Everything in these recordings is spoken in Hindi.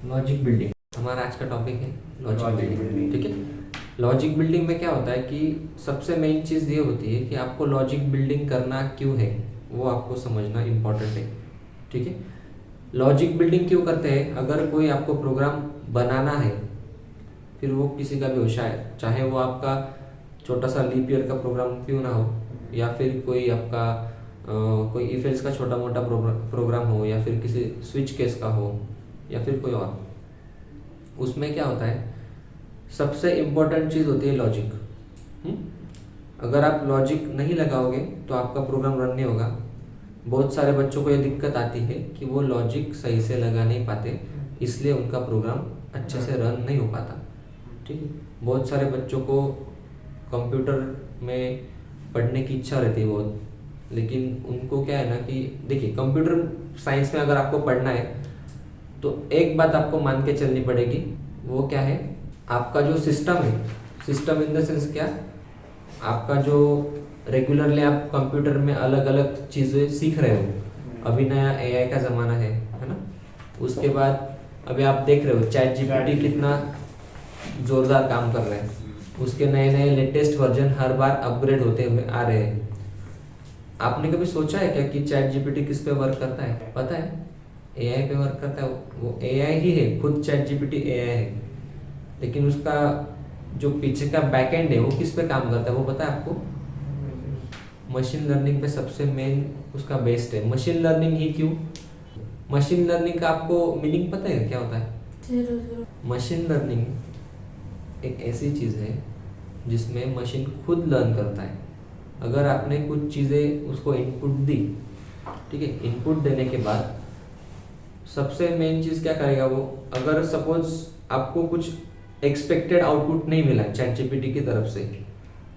लॉजिक बिल्डिंग हमारा आज का टॉपिक है। लॉजिक बिल्डिंग, ठीक है। लॉजिक बिल्डिंग में क्या होता है कि सबसे मेन चीज़ ये होती है कि आपको लॉजिक बिल्डिंग करना क्यों है, वो आपको समझना इम्पोर्टेंट है, ठीक है। लॉजिक बिल्डिंग क्यों करते हैं? अगर कोई आपको प्रोग्राम बनाना है, फिर वो किसी का भी हो, शायद चाहे वो आपका छोटा सा लीप ईयर का प्रोग्राम क्यों ना हो, या फिर कोई आपका कोई इफ एल्स का छोटा मोटा प्रोग्राम हो, या फिर किसी स्विच केस का हो, या फिर कोई और, उसमें क्या होता है, सबसे इम्पोर्टेंट चीज़ होती है लॉजिक। अगर आप लॉजिक नहीं लगाओगे तो आपका प्रोग्राम रन नहीं होगा। बहुत सारे बच्चों को ये दिक्कत आती है कि वो लॉजिक सही से लगा नहीं पाते, इसलिए उनका प्रोग्राम अच्छे से रन नहीं हो पाता, ठीक है। बहुत सारे बच्चों को कंप्यूटर में पढ़ने की इच्छा रहती है बहुत, लेकिन उनको क्या है ना कि देखिए, कंप्यूटर साइंस में अगर आपको पढ़ना है तो एक बात आपको मान के चलनी पड़ेगी। वो क्या है? आपका जो सिस्टम है, सिस्टम इन द सेंस क्या, आपका जो रेगुलरली आप कंप्यूटर में अलग अलग चीज़ें सीख रहे हो। अभी नया एआई का ज़माना है ना। उसके बाद अभी आप देख रहे हो चैट जीपीटी कितना ज़ोरदार काम कर रहा है। उसके नए नए लेटेस्ट वर्जन हर बार अपग्रेड होते हुए आ रहे हैं। आपने कभी सोचा है क्या कि चैट जीपीटी किस पे वर्क करता है? पता है, एआई पे वर्क करता है। वो एआई ही है, खुद चैट जीपीटी एआई है, लेकिन उसका जो पीछे का बैकएंड है वो किस पे काम करता है वो पता है आपको? मशीन लर्निंग पे सबसे मेन उसका बेस्ड है। मशीन लर्निंग ही क्यों? मशीन लर्निंग का आपको मीनिंग पता है क्या होता है? मशीन लर्निंग एक ऐसी चीज़ है जिसमें मशीन खुद लर्न करता है। अगर आपने कुछ चीज़ें उसको इनपुट दी, ठीक है, इनपुट देने के बाद सबसे मेन चीज़ क्या करेगा वो, अगर सपोज आपको कुछ एक्सपेक्टेड आउटपुट नहीं मिला चैट जीपीटी की तरफ से,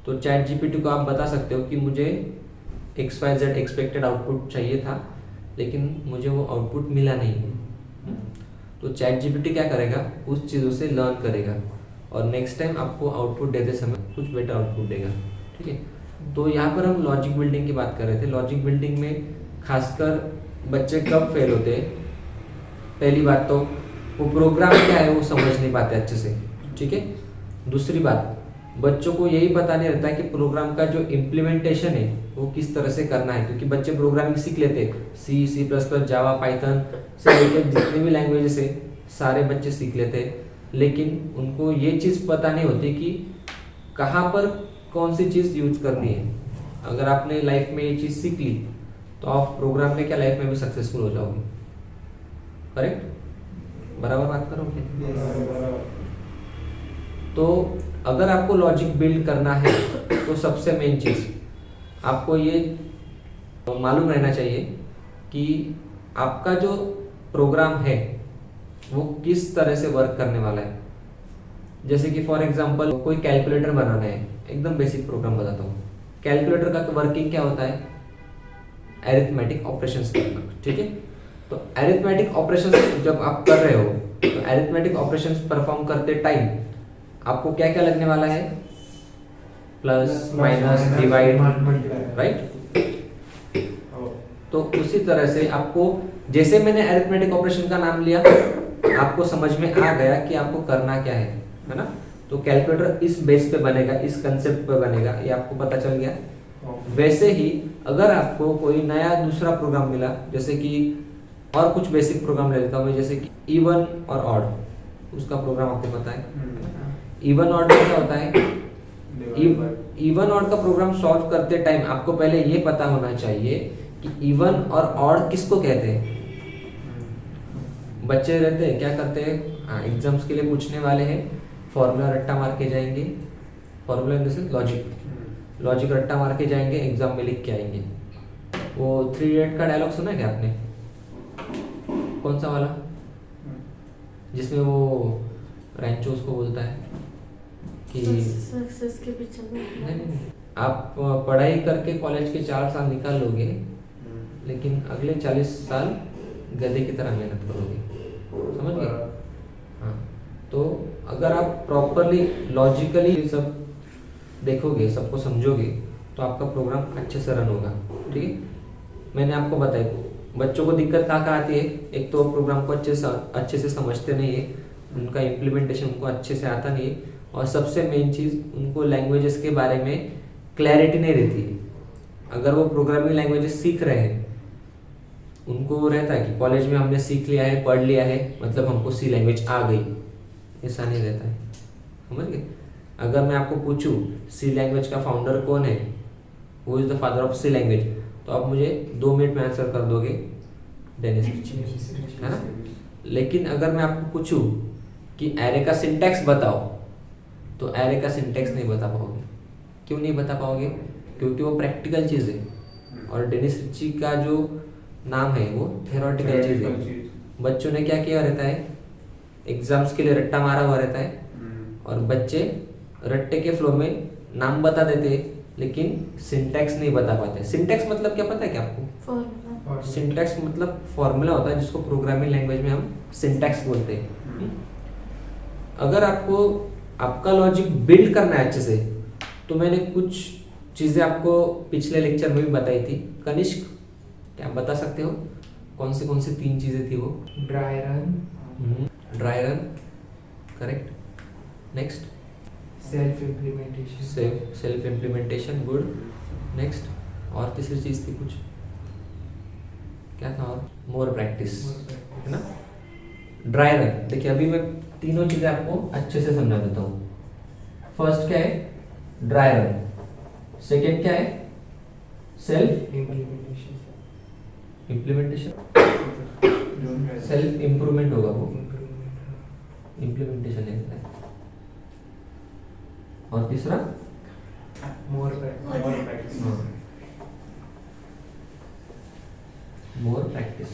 तो चैट जीपीटी को आप बता सकते हो कि मुझे XYZ एक्सपेक्टेड आउटपुट चाहिए था, लेकिन मुझे वो आउटपुट मिला नहीं है। तो चैट जीपीटी क्या करेगा, उस चीज़ों से लर्न करेगा और नेक्स्ट टाइम आपको आउटपुट देते समय कुछ बेटर आउटपुट देगा, ठीक है। तो यहाँ पर हम लॉजिक बिल्डिंग की बात कर रहे थे। लॉजिक बिल्डिंग में खासकर बच्चे कब फेल होते हैं? पहली बात तो वो प्रोग्राम क्या है वो समझ नहीं पाते अच्छे से, ठीक है। दूसरी बात, बच्चों को यही पता नहीं रहता है कि प्रोग्राम का जो इम्प्लीमेंटेशन है वो किस तरह से करना है, क्योंकि बच्चे प्रोग्रामिंग सीख लेते हैं, C++, जावा, पाइथन से लेकर जितने भी लैंग्वेजेस है सारे बच्चे सीख लेते हैं, लेकिन उनको ये चीज़ पता नहीं होती कि कहाँ पर कौन सी चीज़ यूज करनी है। अगर आपने लाइफ में ये चीज़ सीख ली तो आप प्रोग्राम में क्या लाइफ में भी सक्सेसफुल हो जाओगे। करेक्ट? बराबर बात करोगे? तो अगर आपको लॉजिक बिल्ड करना है तो सबसे मेन चीज़ आपको ये मालूम रहना चाहिए कि आपका जो प्रोग्राम है वो किस तरह से वर्क करने वाला है। जैसे कि फॉर एग्जांपल कोई कैलकुलेटर बनाना है, एकदम बेसिक प्रोग्राम बताता हूँ। कैलकुलेटर का वर्किंग क्या होता है? अरिथमेटिक ऑपरेशंस करना, ठीक है। तो अरिथमेटिक ऑपरेशंस जब आप कर रहे हो तो अरिथमेटिक ऑपरेशंस परफॉर्म करते टाइम आपको क्या क्या लगने वाला है? Plus, minus, divide, right. तो उसी तरह से आपको, जैसे मैंने अरिथमेटिक ऑपरेशन का नाम लिया, आपको समझ में आ गया कि आपको करना क्या है ना। तो कैलकुलेटर इस बेस पे बनेगा, इस कंसेप्ट पे बनेगा, ये आपको पता चल गया। वैसे ही अगर आपको कोई नया दूसरा प्रोग्राम मिला, जैसे कि और कुछ बेसिक प्रोग्राम ले लेता हूँ मैं, जैसे कि इवन और ऑड, उसका प्रोग्राम आपको पता है। इवन ऑड में क्या होता है? इवन ऑड का प्रोग्राम सॉल्व करते टाइम आपको पहले ये पता होना चाहिए कि इवन और ऑड किसको कहते हैं। बच्चे रहते हैं क्या करते हैं, एग्जाम्स के लिए पूछने वाले हैं, फॉर्मूला रट्टा मार के जाएंगे, formula in the sense logic रट्टा मार के जाएंगे, एग्जाम में लिख के आएंगे। वो 3 इडियट का डायलॉग सुना है क्या आपने? कौन सा वाला, जिसमें वो रैंचो उसको बोलता है कि सक्सेस के पीछे नहीं, आप पढ़ाई करके कॉलेज के 4 साल निकाल लोगे, लेकिन अगले 40 साल गधे की तरह मेहनत करोगे। समझ गए? हाँ। तो अगर आप प्रॉपरली लॉजिकली सब देखोगे, सबको समझोगे, तो आपका प्रोग्राम अच्छे से रन होगा, ठीक है। मैंने आपको बताया बच्चों को दिक्कत कहाँ आती है, एक तो प्रोग्राम को अच्छे से समझते नहीं है, उनका इम्प्लीमेंटेशन उनको अच्छे से आता नहीं है, और सबसे मेन चीज़ उनको लैंग्वेजेस के बारे में क्लैरिटी नहीं रहती है। अगर वो प्रोग्रामिंग लैंग्वेजेस सीख रहे हैं, उनको रहता है कि कॉलेज में हमने सीख लिया है, पढ़ लिया है, मतलब हमको सी लैंग्वेज आ गई, ऐसा नहीं रहता है, समझ गए। अगर मैं आपको पूछूं सी लैंग्वेज का फाउंडर कौन है, वो is the father of C language, तो आप मुझे 2 मिनट में आंसर कर दोगे, डेनिस रिची, है ना। लेकिन अगर मैं आपको पूछूं कि एरे का सिंटैक्स बताओ, तो एरे का सिंटैक्स नहीं बता पाओगे। क्यों नहीं बता पाओगे? क्योंकि वो प्रैक्टिकल चीज़ है, और डेनिस रिची का जो नाम है वो थ्योरेटिकल चीज़ है। बच्चों ने क्या किया रहता है, एग्जाम्स के लिए रट्टा मारा हुआ रहता है, और बच्चे रट्टे के फ्लो में नाम बता देते, लेकिन सिंटैक्स नहीं बता पाते। सिंटैक्स मतलब क्या पता है क्या आपको? सिंटैक्स मतलब फॉर्मूला होता है जिसको प्रोग्रामिंग लैंग्वेज में हम सिंटैक्स बोलते हैं। अगर आपको आपका लॉजिक बिल्ड करना है अच्छे से, तो मैंने कुछ चीज़ें आपको पिछले लेक्चर में भी बताई थी। कनिष्क, क्या आप बता सकते हो कौन सी 3 चीज़ें थी वो? Dry run, correct. Next self implementation, good. Next, और तीसरी चीज़ थी कुछ, क्या था? और मोर प्रैक्टिस, है ना। ड्राई रन, देखिए अभी मैं तीनों चीज़ें आपको अच्छे से समझा देता हूँ। फर्स्ट क्या है? Dry run. सेकेंड क्या है? सेल्फ इम्प्लीमेंटेशन, सेल्फ इम्प्रूवमेंट होगा वो, इम्प्लीमेंटेशन है। और तीसरा मोर प्रैक्टिस,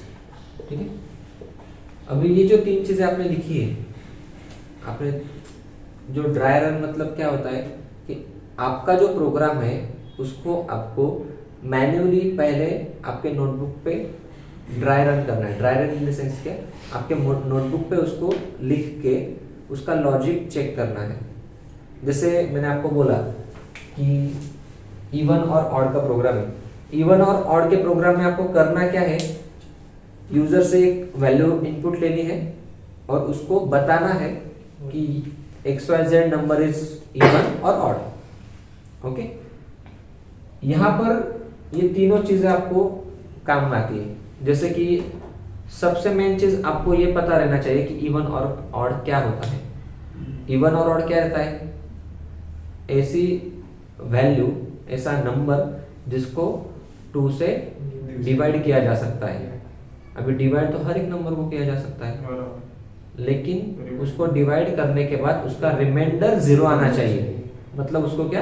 ठीक है। अभी ये जो 3 चीजें आपने लिखी है, आपने जो ड्राई रन मतलब क्या होता है कि आपका जो प्रोग्राम है उसको आपको मैन्युअली पहले आपके नोटबुक पे ड्राई रन करना है। Dry run in the sense क्या, आपके नोटबुक पे उसको लिख के उसका लॉजिक चेक करना है। जैसे मैंने आपको बोला कि इवन और ऑड का प्रोग्राम है, इवन और ऑड के प्रोग्राम में आपको करना क्या है, यूजर से एक वैल्यू इनपुट लेनी है और उसको बताना है कि XYZ नंबर इज इवन और ऑड। ओके, यहाँ पर ये तीनों चीजें आपको काम में आती है। जैसे कि सबसे मेन चीज आपको ये पता रहना चाहिए कि इवन और ऑड क्या होता है। इवन और ऑड क्या रहता है? ऐसी वैल्यू, ऐसा नंबर जिसको 2 से डिवाइड किया जा सकता है। अभी डिवाइड तो हर एक नंबर को किया जा सकता है, लेकिन उसको डिवाइड करने के बाद उसका रिमाइंडर 0 आना चाहिए। मतलब उसको क्या,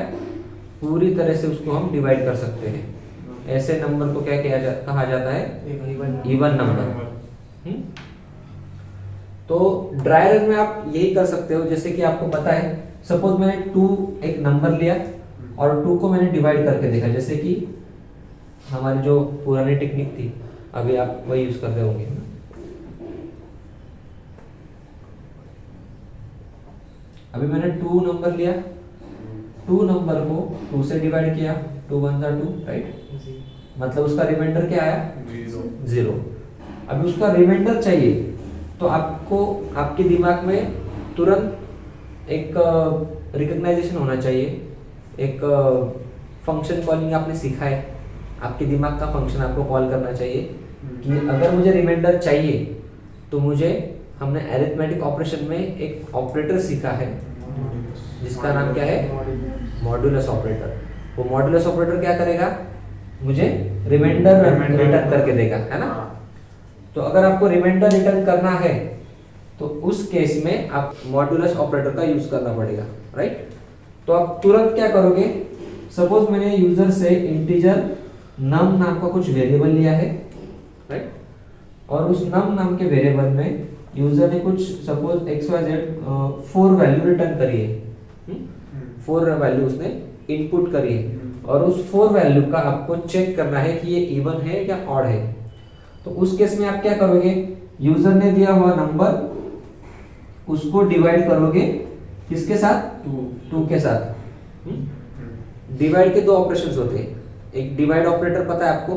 पूरी तरह से उसको हम डिवाइड कर सकते हैं। ऐसे नंबर को क्या कहा जाता है? Even number. तो ड्राई रन में आप यही कर सकते हो। जैसे कि आपको पता है, सपोज मैंने 2 एक नंबर लिया और 2 को मैंने डिवाइड करके देखा। जैसे कि हमारी जो पुरानी टेक्निक थी, अभी आप वही यूज कर रहे होंगे। अभी मैंने 2 नंबर लिया, 2 नंबर को 2 से डिवाइड किया, 2 1 2, राइट। मतलब उसका रिमाइंडर क्या आया? 0। अभी उसका रिमाइंडर चाहिए तो आपको आपके दिमाग में तुरंत एक रिकग्नाइजेशन होना चाहिए। एक फंक्शन कॉलिंग आपने सीखा है, आपके दिमाग का फंक्शन आपको कॉल करना चाहिए कि अगर मुझे रिमाइंडर चाहिए तो मुझे, हमने अरिथमेटिक ऑपरेशन में एक ऑपरेटर सीखा है जिसका नाम क्या है? Modulus operator. वो मॉड्यूलस ऑपरेटर क्या करेगा? मुझे रिमाइंडर रिटर्न करके देगा, है ना। तो अगर आपको रिमाइंडर रिटर्न करना है तो उस केस में आप मॉड्यूलस ऑपरेटर का यूज करना पड़ेगा, राइट। तो आप तुरंत क्या करोगे? सपोज मैंने यूजर से इंटीजर नम नाम का कुछ वेरिएबल लिया है, राइट। और उस नम नाम के वेरिएबल में यूजर ने कुछ सपोज XYZ 4 वैल्यू रिटर्न करी है। 4 वैल्यू उसने इनपुट करी है और उस 4 वैल्यू का आपको चेक करना है कि ये इवन है या ऑड है। तो उस केस में आप क्या करोगे? यूजर ने दिया हुआ नंबर, उसको डिवाइड करोगे किसके साथ? 2 के साथ। डिवाइड के 2 ऑपरेशंस होते हैं। एक डिवाइड ऑपरेटर पता है आपको,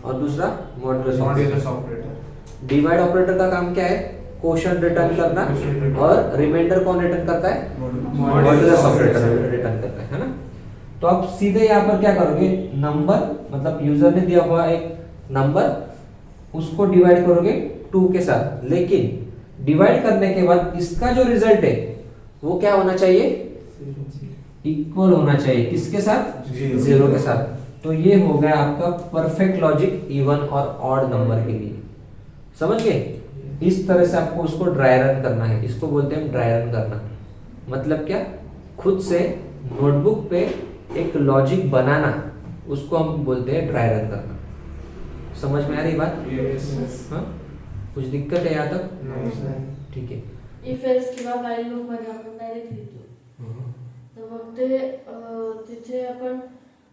और दूसरा modulus modulus operator. Operator. Divide operator का काम क्या है? क्वोशंट रिटर्न करना, और रिमाइंडर कौन रिटर्न करता है? मॉड्यूलस ऑपरेटर रिटर्न करता है ना। तो आप सीधे यहाँ पर क्या करोगे, नंबर मतलब यूजर ने दिया हुआ एक नंबर, उसको डिवाइड करोगे 2 के साथ, लेकिन डिवाइड करने के बाद इसका जो रिजल्ट है वो क्या होना चाहिए? इक्वल होना चाहिए। किसके साथ? 0 के साथ। तो ये हो गया आपका परफेक्ट लॉजिक इवन और ऑड नंबर के लिए। समझ गए? इस तरह से आपको उसको ड्राई रन करना है। इसको बोलते हैं ड्राई रन करना। मतलब क्या? खुद से नोटबुक पे एक लॉजिक बनाना, उसको हम बोलते हैं ड्राई रन करना। समझ में आ रही बात? हाँ, कुछ दिक्कत है यहाँ तक? ठीक है। इफ एल्स किंवा व्हाईल लूप मध्ये आपण डायरेक्ट लिहितो, तर मग ते तिथे आपण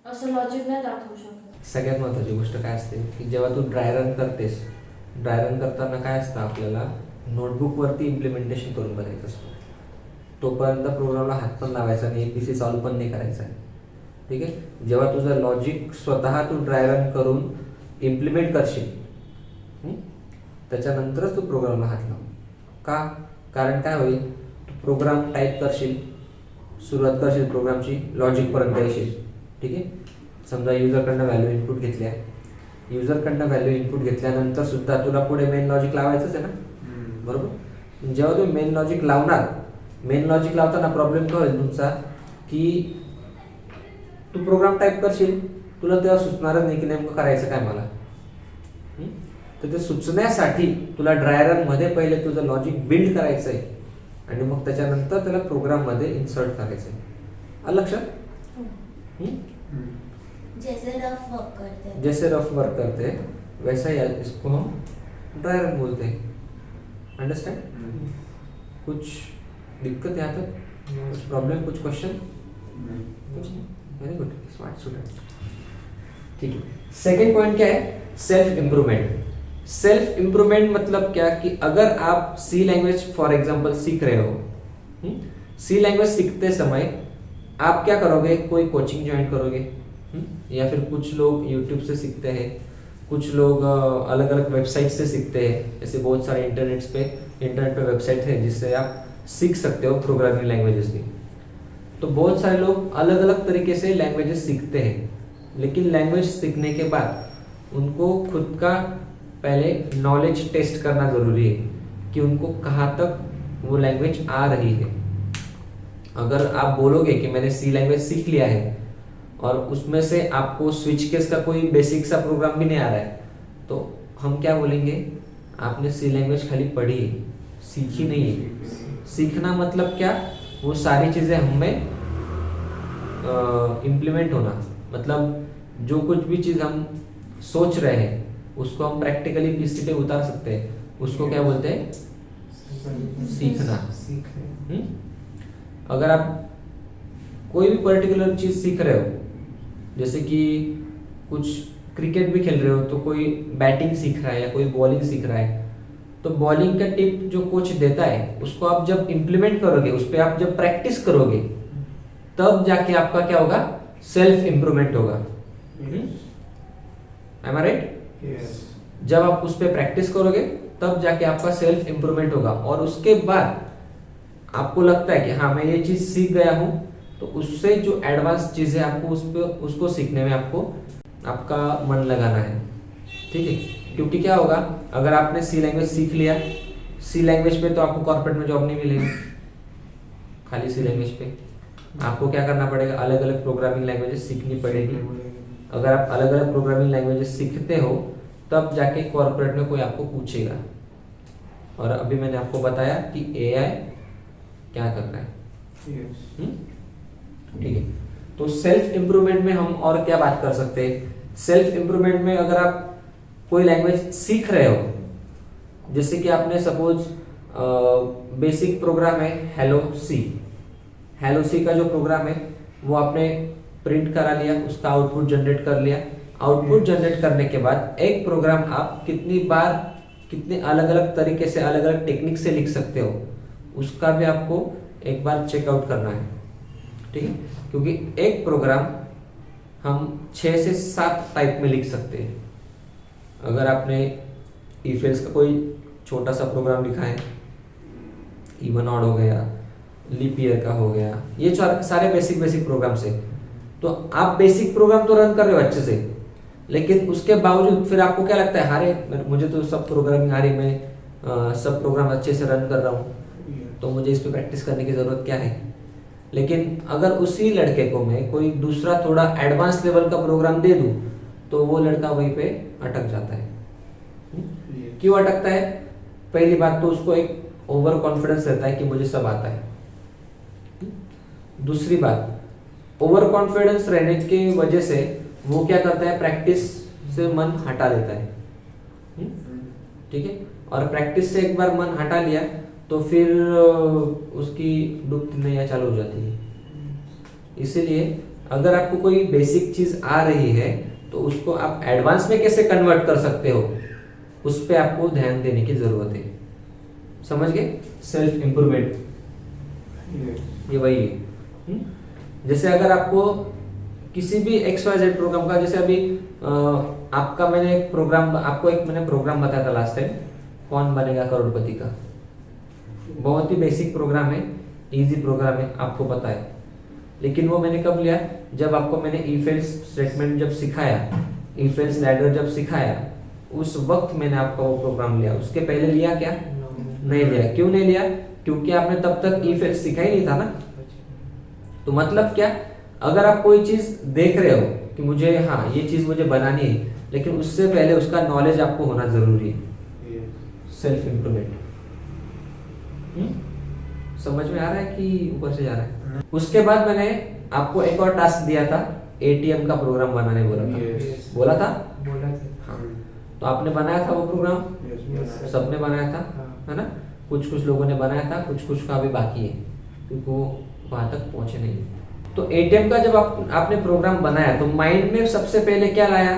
असं लॉजिक नाही दाखवू शकत. सगळ्यात महत्त्वाची गोष्ट काय असते की जेव्हा तू ड्राय रन करतेस, ड्राय रन करताना काय असतं, आपल्याला नोटबुकवरती इम्प्लिमेंटेशन करून बघायचं असतं. तोपर्यंत प्रोग्रामला हात पण लावायचा नाही, एबीसी सॉल्व पण नाही करायचा आहे. ठीक आहे. जेव्हा तुझं लॉजिक स्वतः तू ड्राय रन करून इम्प्लिमेंट करशील, त्याच्यानंतरच तू प्रोग्रामला हात लाव. का? कारण काय होईल, तू प्रोग्राम टाईप करशील, सुरुवात करशील प्रोग्रामची, लॉजिकपर्यंत येशील. ठीक आहे. समजा युजरकडनं व्हॅल्यू इनपुट घेतल्या, युजरकडनं व्हॅल्यू इनपुट घेतल्यानंतर सुद्धा तुला पुढे मेन लॉजिक लावायचंच आहे ना, बरोबर. जेव्हा तुम्ही मेन लॉजिक लावणार, मेन लॉजिक लावताना प्रॉब्लेम काय होईल तुमचा, की तू प्रोग्राम टाईप करशील, तुला तेव्हा सुचणारच नाही की नेमकं करायचं काय मला. तर ते सुचण्यासाठी तुला ड्राय रन मध्ये पहिले तुझं लॉजिक बिल्ड करायचं आहे, आणि मग त्याच्यानंतर त्याला प्रोग्राममध्ये इन्सर्ट करायचं आहे. आलं लक्षात? जैसे रफ वर्क करते हैं, जैसे रफ वर्क करते हैं वैसा ही इसको हम ड्राई रन बोलते हैं. अंडरस्टैंड? कुछ दिक्कत यहाँ तक? कुछ प्रॉब्लम, कुछ question? Very good, smart student. ठीक है. सेकेंड पॉइंट क्या है? Self improvement. सेल्फ इम्प्रूवमेंट मतलब क्या कि अगर आप सी लैंग्वेज फॉर एग्जांपल सीख रहे हो, सी लैंग्वेज सीखते समय आप क्या करोगे? कोई कोचिंग ज्वाइन करोगे, या फिर कुछ लोग यूट्यूब से सीखते हैं, कुछ लोग अलग अलग वेबसाइट से सीखते हैं. ऐसे बहुत सारे इंटरनेट पे वेबसाइट है जिससे आप सीख सकते हो प्रोग्रामिंग लैंग्वेजेस भी. तो बहुत सारे लोग अलग अलग तरीके से लैंग्वेजेस सीखते हैं, लेकिन लैंग्वेज सीखने के बाद उनको खुद का पहले नॉलेज टेस्ट करना ज़रूरी है कि उनको कहाँ तक वो लैंग्वेज आ रही है. अगर आप बोलोगे कि मैंने सी लैंग्वेज सीख लिया है और उसमें से आपको स्विच केस का कोई बेसिक सा प्रोग्राम भी नहीं आ रहा है, तो हम क्या बोलेंगे? आपने सी लैंग्वेज खाली पढ़ी है, सीखी नहीं है. सीखना मतलब क्या? वो सारी चीज़ें हमें इम्प्लीमेंट होना, मतलब जो कुछ भी चीज़ हम सोच रहे हैं उसको हम प्रैक्टिकली पीसी पे उतार सकते हैं. उसको क्या बोलते हैं? सीखना. अगर आप कोई भी पर्टिकुलर चीज़ सीख रहे हो, जैसे कि कुछ क्रिकेट भी खेल रहे हो, तो कोई बैटिंग सीख रहा है या कोई बॉलिंग सीख रहा है, तो बॉलिंग का टिप जो कोच देता है उसको आप जब इम्प्लीमेंट करोगे, उस पर आप जब प्रैक्टिस करोगे, तब जाके आपका क्या होगा? सेल्फ इम्प्रूवमेंट होगा. एम आई राइट? जब आप उस पर प्रैक्टिस करोगे तब जाके आपका सेल्फ इम्प्रूवमेंट होगा, और उसके बाद आपको लगता है कि हाँ मैं ये चीज़ सीख गया हूँ, तो उससे जो एडवांस चीज़ है आपको उसको सीखने में आपको आपका मन लगाना है. ठीक है. क्योंकि क्या होगा, अगर आपने सी लैंग्वेज सीख लिया, सी लैंग्वेज पे तो आपको कॉर्पोरेट में जॉब नहीं मिलेगी. खाली सी लैंग्वेज पे आपको क्या करना पड़ेगा? अलग अलग प्रोग्रामिंग लैंग्वेजेस सीखनी पड़ेगी. अगर आप अलग अलग प्रोग्रामिंग लैंग्वेजेस सीखते हो तब जाके कॉर्पोरेट में कोई आपको पूछेगा. और अभी मैंने आपको बताया कि एआई क्या कर रहा है. ठीक है. तो सेल्फ इम्प्रूवमेंट में हम और क्या बात कर सकते हैं? सेल्फ इम्प्रूवमेंट में अगर आप कोई लैंग्वेज सीख रहे हो, जैसे कि आपने सपोज बेसिक प्रोग्राम है हेलो सी का जो प्रोग्राम है वो आपने प्रिंट करा लिया, उसका आउटपुट जनरेट कर लिया. आउटपुट जनरेट करने के बाद एक प्रोग्राम आप कितने अलग अलग तरीके से, अलग अलग टेक्निक से लिख सकते हो, उसका भी आपको एक बार चेकआउट करना है. ठीक है. क्योंकि एक प्रोग्राम हम 6 से 7 टाइप में लिख सकते हैं. अगर आपने इफ एल्स का कोई छोटा सा प्रोग्राम लिखा है, इवन ऑड हो गया, लीप ईयर का हो गया, ये सारे बेसिक प्रोग्राम्स है, तो आप बेसिक प्रोग्राम तो रन कर रहे हो अच्छे से, लेकिन उसके बावजूद फिर आपको क्या लगता है, अरे मुझे तो सब प्रोग्रामिंग आ रही, मैं सब प्रोग्राम अच्छे से रन कर रहा हूँ, तो मुझे इस पे प्रैक्टिस करने की ज़रूरत क्या है। लेकिन अगर उसी लड़के को मैं कोई दूसरा थोड़ा एडवांस लेवल का प्रोग्राम दे दूँ तो वो लड़का वहीं पे अटक जाता है। क्यों अटकता है? पहली बात तो उसको एक ओवर कॉन्फिडेंस रहता है कि मुझे सब आता है। दूसरी बात, ओवर कॉन्फिडेंस रहने की वजह से वो क्या करता है, प्रैक्टिस से मन हटा लेता है। ठीक है, और प्रैक्टिस से एक बार मन हटा लिया तो फिर उसकी डूबती नैया चालू हो जाती है। इसीलिए अगर आपको कोई बेसिक चीज आ रही है तो उसको आप एडवांस में कैसे कन्वर्ट कर सकते हो, उस पे आपको ध्यान देने की जरूरत है। समझ गए? सेल्फ इंप्रूवमेंट ये वही है। जैसे अगर आपको किसी भी XYZ प्रोग्राम का, जैसे अभी आपका मैंने एक प्रोग्राम बताया था लास्ट टाइम, कौन बनेगा करोड़पति का। बहुत ही बेसिक प्रोग्राम है, इजी प्रोग्राम है, आपको पता है। लेकिन वो मैंने कब लिया? जब आपको मैंने इफ एल्स स्टेटमेंट जब सिखाया, इफ एल्स लैडर जब सिखाया, उस वक्त मैंने आपका वो प्रोग्राम लिया। उसके पहले लिया क्या? नहीं लिया। क्यों नहीं लिया? क्योंकि आपने तब तक इफ एल्स सिखा ही नहीं था ना। तो मतलब क्या, अगर आप कोई चीज देख रहे हो कि मुझे ये चीज मुझे बनानी है, लेकिन उससे पहले उसका नॉलेज आपको होना जरूरी है। सेल्फ इंप्रूवमेंट समझ में आ रहा है कि ऊपर से जा रहा है? उसके बाद मैंने आपको एक और टास्क दिया था, ATM का प्रोग्राम बनाने बोला था। बोला था? हाँ। तो आपने बनाया था वो प्रोग्राम? सबने बनाया था, है ना? कुछ लोगों ने बनाया था, कुछ का अभी बाकी है, क्योंकि वो वहां तक पहुंचे नहीं। तो ATM का जब आपने प्रोग्राम बनाया तो माइंड में सबसे पहले क्या लाया?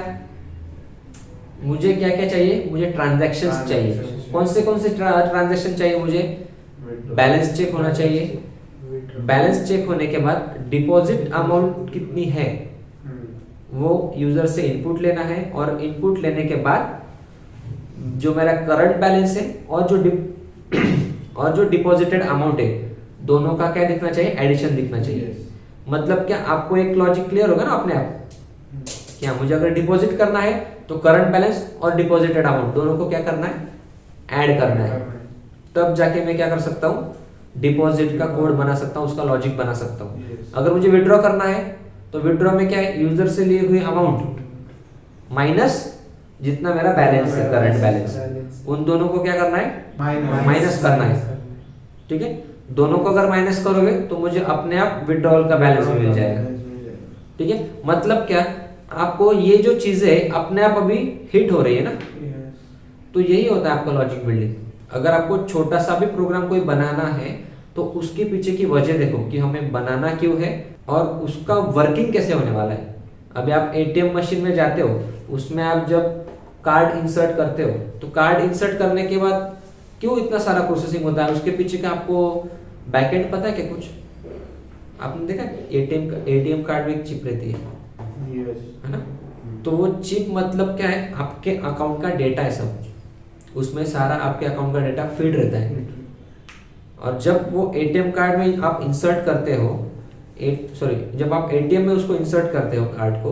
मुझे क्या क्या चाहिए? मुझे ट्रांजैक्शंस चाहिए। कौन से ट्रांजैक्शन चाहिए मुझे? बैलेंस चेक होना चाहिए। बैलेंस चेक होने के बाद डिपॉजिट अमाउंट कितनी है वो यूजर से इनपुट लेना है, और इनपुट लेने के बाद जो मेरा करंट बैलेंस है और जो डिपॉजिटेड अमाउंट है, दोनों का क्या दिखना चाहिए? एडिशन दिखना चाहिए। मतलब क्या, आपको एक लॉजिक क्लियर होगा ना अपने आप, क्या मुझे अगर डिपॉजिट करना है तो करंट बैलेंस और डिपॉजिटेड अमाउंट दोनों को क्या करना है? ऐड करना है। तब जाके मैं क्या कर सकता हूँ? डिपॉजिट का कोड बना सकता हूँ, उसका लॉजिक बना सकता हूँ। अगर मुझे विड्रॉ करना है तो विड्रॉ में क्या है? यूजर से लिए हुए अमाउंट माइनस जितना मेरा बैलेंस है, करंट बैलेंस, उन दोनों को क्या करना है? माइनस करना है। ठीक है, दोनों को अगर माइनस करोगे तो मुझे अपने आप विड्रॉल का बैलेंस मिल जाएगा। ठीक है, मतलब क्या, आपको ये जो चीजें अपने आप अभी हिट हो रही है ना, तो यही होता है आपका लॉजिक बिल्डिंग। अगर आपको छोटा सा भी प्रोग्राम कोई बनाना है तो उसके पीछे की वजह देखो कि हमें बनाना क्यों है और उसका वर्किंग कैसे होने वाला है। अभी आप ATM मशीन में जाते हो, उसमें आप जब कार्ड इंसर्ट करते हो तो कार्ड इंसर्ट करने के बाद क्यों इतना सारा प्रोसेसिंग होता है? उसके पीछे का आपको बैकएंड पता है क्या? कुछ आपने देखा? ATM कार्ड में एक चिप रहती है ना? तो वो चिप मतलब क्या है? आपके अकाउंट का डेटा है सब, उसमें सारा आपके अकाउंट का डेटा फीड रहता है। और जब वो ATM कार्ड में आप इंसर्ट करते हो, जब आप ATM में उसको इंसर्ट करते हो कार्ड को,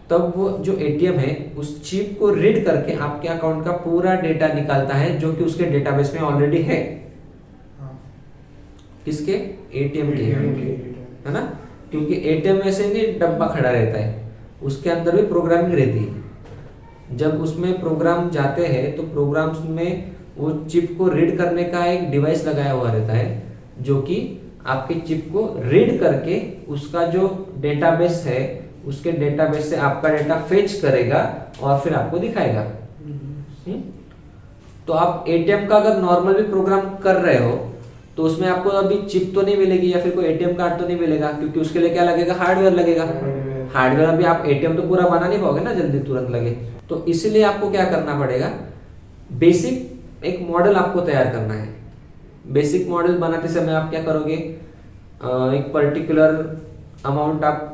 तब वो जो ATM है उस चिप को रीड करके आपके अकाउंट का पूरा डेटा निकालता है, जो कि उसके डेटाबेस में ऑलरेडी है। किसके? ATM के, है ना? क्योंकि ATM में से नहीं डब्बा खड़ा रहता है, उसके अंदर भी प्रोग्रामिंग रहती है। जब उसमें प्रोग्राम जाते हैं तो प्रोग्राम्स में वो चिप को रीड करने का एक डिवाइस लगाया हुआ रहता है, जो कि आपके चिप को रीड करके उसका जो डेटाबेस है, उसके डेटाबेस से आपका डेटा फेच करेगा और फिर आपको दिखाएगा। तो आप ATM का अगर नॉर्मल भी प्रोग्राम कर रहे हो तो उसमें आपको अभी चिप तो नहीं मिलेगी या फिर कोई ATM कार्ड तो नहीं मिलेगा, क्योंकि उसके लिए क्या लगेगा? हार्डवेयर लगेगा। हार्डवेयर अभी आप ATM तो पूरा बना नहीं पाओगे ना जल्दी तुरंत लगे। तो इसलिए आपको क्या करना पड़ेगा? बेसिक एक मॉडल आपको तैयार करना है। बेसिक मॉडल बनाते समय आप क्या करोगे? एक पर्टिकुलर अमाउंट आप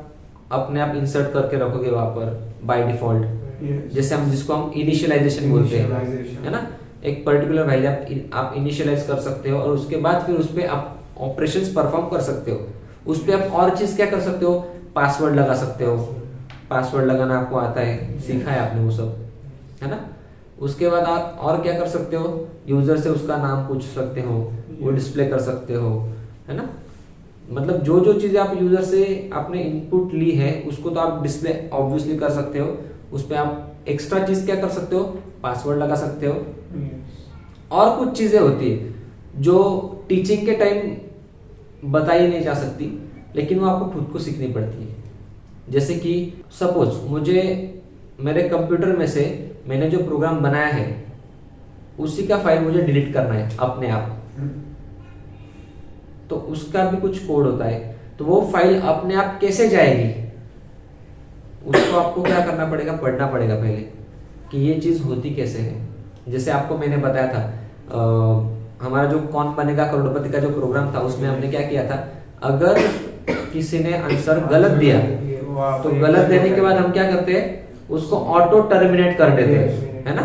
अपने आप इंसर्ट करके रखोगे वहां पर बाय डिफॉल्ट, Yes. जैसे हम जिसको हम इनिशियलाइजेशन बोलते हैं, Initialization. है ना। एक पर्टिकुलर वैल्यू आप इनिशियलाइज कर सकते हो और उसके बाद फिर उस पर आप ऑपरेशंस परफॉर्म कर सकते हो। उस पर आप और चीज क्या कर सकते हो, पासवर्ड लगा सकते हो। पासवर्ड लगाना आपको आता है, सीखा है आपने वो सब, है ना। उसके बाद आप और क्या कर सकते हो, यूजर से उसका नाम पूछ सकते हो, वो डिस्प्ले कर सकते हो, है ना। मतलब जो जो चीजें आप यूजर से आपने इनपुट ली है उसको तो आप डिस्प्ले ऑब्वियसली कर सकते हो। उस पर आप एक्स्ट्रा चीज क्या कर सकते हो, पासवर्ड लगा सकते हो। Yes. और कुछ चीजें होती है जो टीचिंग के टाइम बताई नहीं जा सकती, लेकिन वो आपको खुद को सीखनी पड़ती है। जैसे कि सपोज मुझे मेरे कंप्यूटर में से मैंने जो प्रोग्राम बनाया है उसी का फाइल मुझे डिलीट करना है अपने आप, तो उसका भी कुछ कोड होता है। तो वो फाइल अपने आप कैसे जाएगी, उसको आपको क्या करना पड़ेगा, पढ़ना पड़ेगा पहले कि ये चीज होती कैसे है। जैसे आपको मैंने बताया था हमारा जो कौन बनेगा करोड़पति का जो प्रोग्राम था, उसमें हमने क्या किया था, अगर किसी ने आंसर गलत दिया तो गलत देने के बाद हम क्या करते हैं, उसको ऑटो टर्मिनेट कर देते हैं, है ना।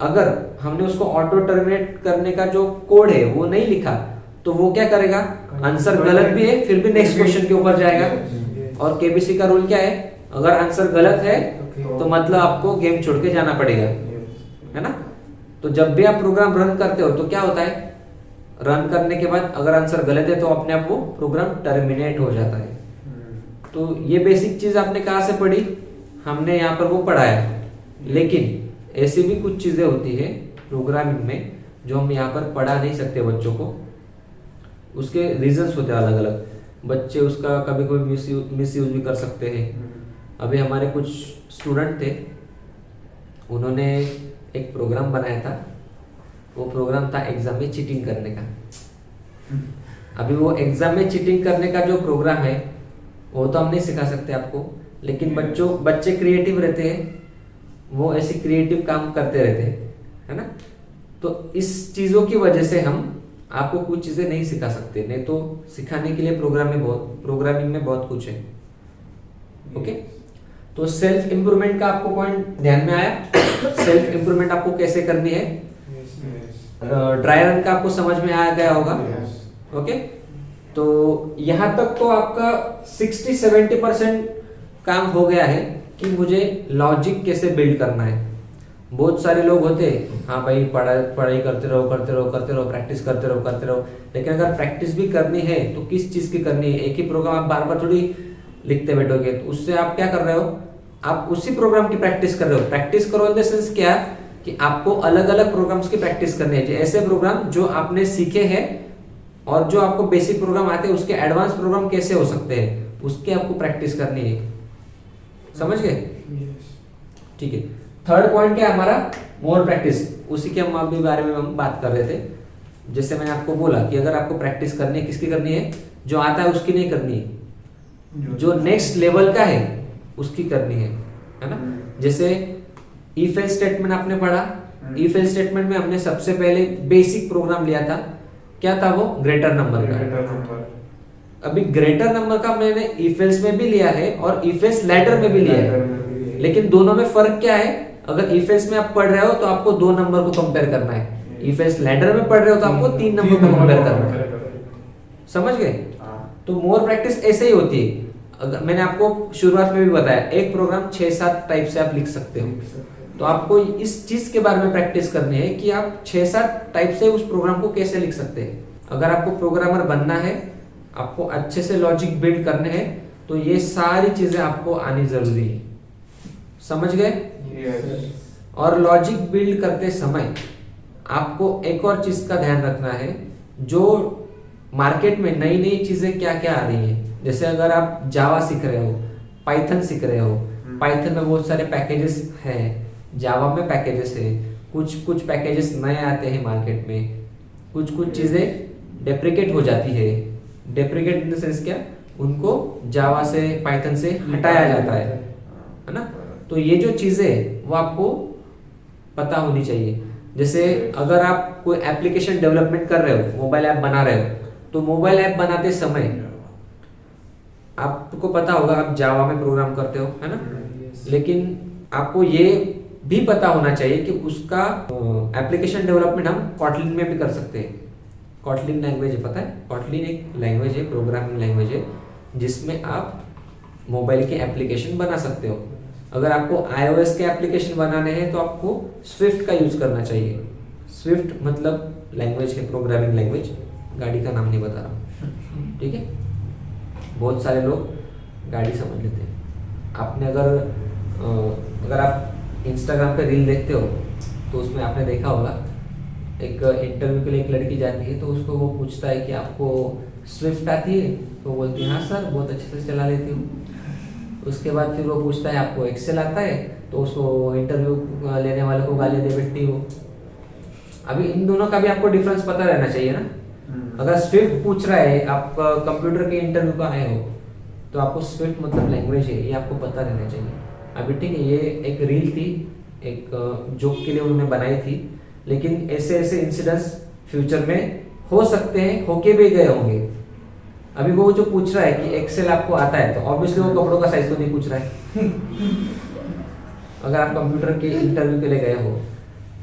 अगर हमने उसको ऑटो टर्मिनेट करने का जो कोड है वो नहीं लिखा तो वो क्या करेगा, आंसर गलत भी है फिर भी नेक्स्ट क्वेश्चन के ऊपर जाएगा। और केबीसी का रूल क्या है, अगर आंसर गलत है तो मतलब आपको गेम छोड़ के जाना पड़ेगा, है ना। तो जब भी आप प्रोग्राम रन करते हो तो क्या होता है, रन करने के बाद अगर आंसर गलत है तो अपने आप वो प्रोग्राम टर्मिनेट हो जाता है। तो ये बेसिक चीज आपने कहाँ से पढ़ी, हमने यहाँ पर वो पढ़ाया। लेकिन ऐसी भी कुछ चीजें होती है प्रोग्रामिंग में जो हम यहाँ पर पढ़ा नहीं सकते बच्चों को, उसके रीजंस होते हैं अलग अलग। बच्चे उसका कभी कभी मिसयूज भी कर सकते हैं। अभी हमारे कुछ स्टूडेंट थे, उन्होंने एक प्रोग्राम बनाया था, वो प्रोग्राम था एग्जाम में चीटिंग करने का। अभी वो एग्जाम में चीटिंग करने का जो प्रोग्राम है वो तो हम नहीं सिखा सकते आपको, लेकिन बच्चे क्रिएटिव रहते हैं, वो ऐसे क्रिएटिव काम करते रहते हैं, है ना। तो इस चीजों की वजह से हम आपको कुछ चीजें नहीं सिखा सकते, नहीं तो सिखाने के लिए प्रोग्रामिंग में बहुत कुछ है। ओके, तो सेल्फ इंप्रूवमेंट का आपको पॉइंट ध्यान में आया। सेल्फ इंप्रूवमेंट आपको कैसे करनी है, ड्राई रन का आपको समझ में आ गया होगा। ओके, तो यहां तक तो आपका 60-70% काम हो गया है कि मुझे लॉजिक कैसे बिल्ड करना है। बहुत सारे लोग होते हैं, हाँ भाई पढ़ाई करते रहो, प्रैक्टिस करते रहो, लेकिन अगर प्रैक्टिस भी करनी है तो किस चीज की करनी है। एक ही प्रोग्राम आप बार बार थोड़ी लिखते बैठोगे, तो उससे आप क्या कर रहे हो, आप उसी प्रोग्राम की प्रैक्टिस कर रहे हो। प्रैक्टिस करो इन द सेंस क्या, कि आपको अलग अलग प्रोग्राम्स की प्रैक्टिस करनी है। ऐसे प्रोग्राम जो आपने सीखे हैं और जो आपको बेसिक प्रोग्राम आते हैं उसके एडवांस प्रोग्राम कैसे हो सकते हैं, उसकी आपको प्रैक्टिस करनी है। समझ गए? ठीक है। थर्ड पॉइंट क्या है हमारा, मोर प्रैक्टिस। उसी के हम अभी बारे में हम बात कर रहे थे। जैसे मैंने आपको बोला कि अगर आपको प्रैक्टिस करनी है, किसकी करनी है, जो आता है उसकी नहीं करनी है, जो नेक्स्ट लेवल का है उसकी करनी है ना। जैसे इफ एल्स स्टेटमेंट आपने पढ़ा, इफ एल्स स्टेटमेंट में हमने सबसे पहले बेसिक प्रोग्राम लिया था, क्या था वो, ग्रेटर नंबर का। अभी ग्रेटर नंबर का मैंने इफ एल्स में भी लिया है और इफ एल्स लैडर में भी लिया है, लेकिन दोनों में फर्क क्या है। अगर इफ एल्स में आप पढ़ रहे हो तो आपको 2 नंबर को कंपेयर करना है, इफ एल्स लैडर में पढ़ रहे हो तो आपको 3 नंबर को कंपेयर करना है। समझ गए? तो मोर प्रैक्टिस ऐसे ही होती है। अगर मैंने आपको शुरुआत में भी बताया, एक प्रोग्राम 6-7 टाइप से आप लिख सकते हो, तो आपको इस चीज के बारे में प्रैक्टिस करनी है कि आप 6-7 टाइप से उस प्रोग्राम को कैसे लिख सकते हैं। अगर आपको प्रोग्रामर बनना है, आपको अच्छे से लॉजिक बिल्ड करने हैं, तो ये सारी चीजें आपको आनी जरूरी है। समझ गए? और लॉजिक बिल्ड करते समय आपको एक और चीज का ध्यान रखना है, जो मार्केट में नई नई चीजें क्या क्या आ रही है। जैसे अगर आप जावा सीख रहे हो, पाइथन सीख रहे हो, पाइथन में बहुत सारे पैकेजेस हैं, जावा में पैकेजेस है, कुछ पैकेजेस नए आते हैं मार्केट में, कुछ चीजें डेप्रिकेट हो जाती है। डेप्रिकेट इन द सेंस क्या, उनको जावा से पाइथन से हटाया जाता है ना। तो ये जो चीजें वो आपको पता होनी चाहिए। जैसे अगर आप कोई एप्लीकेशन डेवलपमेंट कर रहे हो, मोबाइल ऐप बना रहे हो, तो मोबाइल ऐप बनाते समय आपको पता होगा आप जावा में प्रोग्राम करते हो, है ना। लेकिन आपको ये भी पता होना चाहिए कि उसका एप्लीकेशन डेवलपमेंट हम कॉटलिन में भी कर सकते हैं। कॉटलिन लैंग्वेज है, पता है? कॉटलिन एक लैंग्वेज है, प्रोग्रामिंग लैंग्वेज है, जिसमें आप मोबाइल के एप्लीकेशन बना सकते हो। अगर आपको iOS के एप्लीकेशन बनाने हैं तो आपको स्विफ्ट का यूज़ करना चाहिए। स्विफ्ट मतलब लैंग्वेज है, प्रोग्रामिंग लैंग्वेज, गाड़ी का नाम नहीं बता रहा हूँ, ठीक है? बहुत सारे लोग गाड़ी समझ लेते हैं। आपने अगर आप इंस्टाग्राम पे रील देखते हो तो उसमें आपने देखा होगा, एक इंटरव्यू के लिए एक लड़की जाती है तो उसको वो पूछता है कि आपको स्विफ्ट आती है? तो बोलती है हाँ सर, बहुत अच्छे से चला लेती हूँ। उसके बाद फिर वो पूछता है आपको एक्सेल आता है? तो उसको इंटरव्यू लेने वाले को गाली दे बैठती हो। अभी इन दोनों का भी आपको डिफरेंस पता रहना चाहिए ना। अगर स्विफ्ट पूछ रहा है, आप कंप्यूटर के इंटरव्यू का आए हो, तो आपको स्विफ्ट मतलब लैंग्वेज है, ये आपको पता रहना चाहिए। अभी ठीक है, ये एक रील थी, एक जोक के लिए उन्होंने बनाई थी, लेकिन ऐसे ऐसे इंसिडेंट्स फ्यूचर में हो सकते हैं, होके भी गए होंगे। अभी वो जो पूछ रहा है कि एक्सेल आपको आता है, तो ऑब्वियसली वो कपड़ों का साइज तो नहीं पूछ रहा है। अगर आप कंप्यूटर के इंटरव्यू के लिए गए हो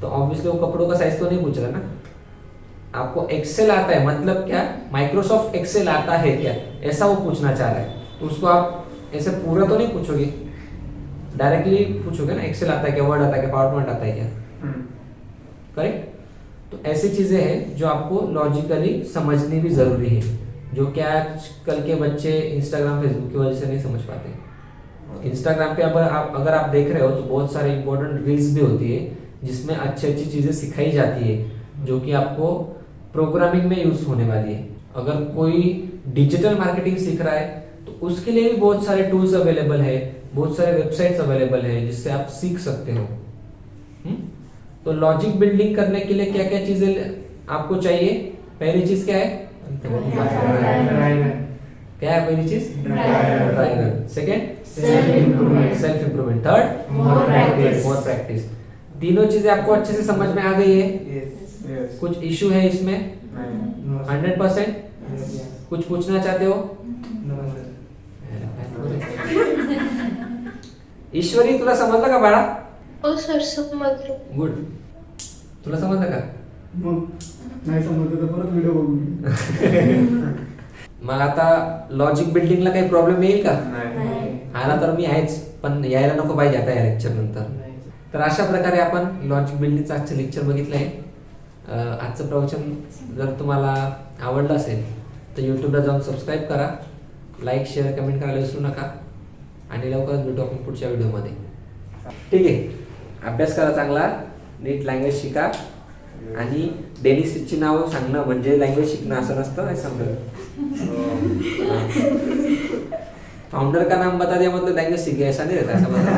तो ऑब्वियसली वो कपड़ों का साइज तो नहीं पूछ रहा ना। आपको एक्सेल आता है मतलब क्या, माइक्रोसॉफ्ट एक्सेल आता है क्या, ऐसा वो पूछना चाह रहा है। तो उसको आप ऐसे पूरा तो नहीं पूछोगे, डायरेक्टली पूछोगे ना, एक्सेल आता है क्या, वर्ड आता है क्या, पावर पॉइंट आता है क्या, करेक्ट? तो ऐसी चीजें हैं जो आपको लॉजिकली समझनी भी जरूरी है, जो क्या आजकल के बच्चे इंस्टाग्राम फेसबुक की वजह से नहीं समझ पाते। इंस्टाग्राम पे अगर आप देख रहे हो तो बहुत सारे इंपॉर्टेंट रील्स भी होती है जिसमें अच्छी अच्छी चीजें सिखाई जाती है, जो कि आपको प्रोग्रामिंग में यूज होने वाली है। अगर कोई डिजिटल मार्केटिंग सीख रहा है तो उसके लिए भी बहुत सारे टूल्स अवेलेबल है, बहुत सारे वेबसाइट्स अवेलेबल है जिससे आप सीख सकते हो। तो लॉजिक बिल्डिंग करने के लिए क्या क्या चीजें आपको चाहिए? पहली चीज क्या है? क्या है पहली चीज? Driver. Second self improvement. Third more practice. तीनों चीजें आपको अच्छे से समझ में आ गई है? कुछ इशू है इसमें? 100%? कुछ पूछना चाहते हो? ईश्वरी, तुला समजलं का बाळा? ओ सर, समजलं. गुड. तुला समजलं का? नाही समजलं तर परत व्हिडिओ बघू. मग आता लॉजिक बिल्डिंगला काही प्रॉब्लेम येईल का? नाही. आला तर मी आहेच, पण यायला नको पाहिजे आता या लेक्चर नंतर. तर अशा प्रकारे आपण लॉजिक बिल्डिंगचं आजचं लेक्चर बघितलं आहे. आजचं प्रवचन जर तुम्हाला आवडलं असेल तर यूट्यूबला जाऊन सबस्क्राईब करा, लाईक शेअर कमेंट करायला विसरू नका आणि लवकरच भेटू आपण पुढच्या व्हिडिओमध्ये. ठीक आहे, अभ्यास करा चांगला, नीट लँग्वेज शिका आणि डेली स्पीचची नावं सांगणं म्हणजे लँग्वेज शिकणं असं नसतं, हे समजा. फाउंडर का नाम बता दिया मतलब लैंग्वेज सीख गया, ऐसा नहीं रहता, ऐसा बता